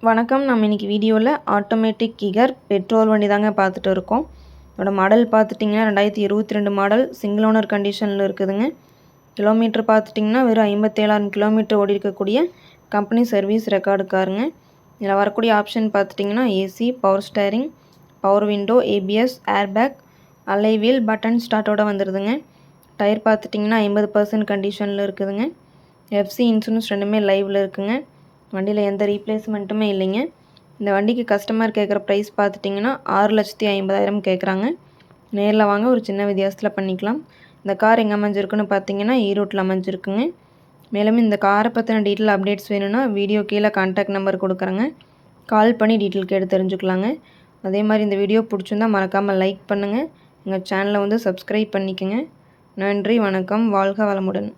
வணக்கம். நம்ம இன்றைக்கி வீடியோவில் ஆட்டோமேட்டிக் கிகர் பெட்ரோல் வண்டி தாங்க பார்த்துட்டு இருக்கோம். இதோட மாடல் பார்த்துட்டிங்கன்னா 2022 மாடல் சிங்கிள் ஓனர் கண்டிஷனில் இருக்குதுங்க. கிலோமீட்டர் பார்த்துட்டிங்கன்னா வெறும் 57,000 கிலோமீட்டர் ஓடி இருக்கக்கூடிய கம்பெனி சர்வீஸ் ரெக்கார்டு காருங்க. இதில் வரக்கூடிய ஆப்ஷன் பார்த்துட்டிங்கன்னா AC, power steering, power window, ABS, airbag, அலை வீல், பட்டன் ஸ்டார்ட்டோடு வந்துடுதுங்க. டயர் பார்த்துட்டிங்கன்னா 50% கண்டிஷனில் இருக்குதுங்க. எஃப்சி இன்சூரன்ஸ் ரெண்டுமே லைவில் இருக்குங்க. வண்டியில் எந்த ரீப்ளேஸ்மெண்ட்டுமே இல்லைங்க. இந்த வண்டிக்கு கஸ்டமர் கேட்குற ப்ரைஸ் பார்த்துட்டிங்கன்னா 6,50,000 கேட்குறாங்க. நேரில் வாங்க, ஒரு சின்ன வித்தியாசத்தில் பண்ணிக்கலாம். இந்த கார் எங்கே அமைஞ்சிருக்குன்னு பார்த்தீங்கன்னா ஈரோட்டில் அமைஞ்சிருக்குங்க. மேலும் இந்த காரை பற்றின டீட்டெயில் அப்டேட்ஸ் வேணும்னா வீடியோ கீழே கான்டாக்ட் நம்பர் கொடுக்குறேங்க. கால் பண்ணி டீட்டெயில் கேட்டு தெரிஞ்சுக்கலாங்க. அதே மாதிரி இந்த வீடியோ பிடிச்சிருந்தால் மறக்காமல் லைக் பண்ணுங்கள். எங்கள் சேனலை சப்ஸ்கிரைப் பண்ணிக்கோங்க. நன்றி, வணக்கம், வாழ்க வளமுடன்.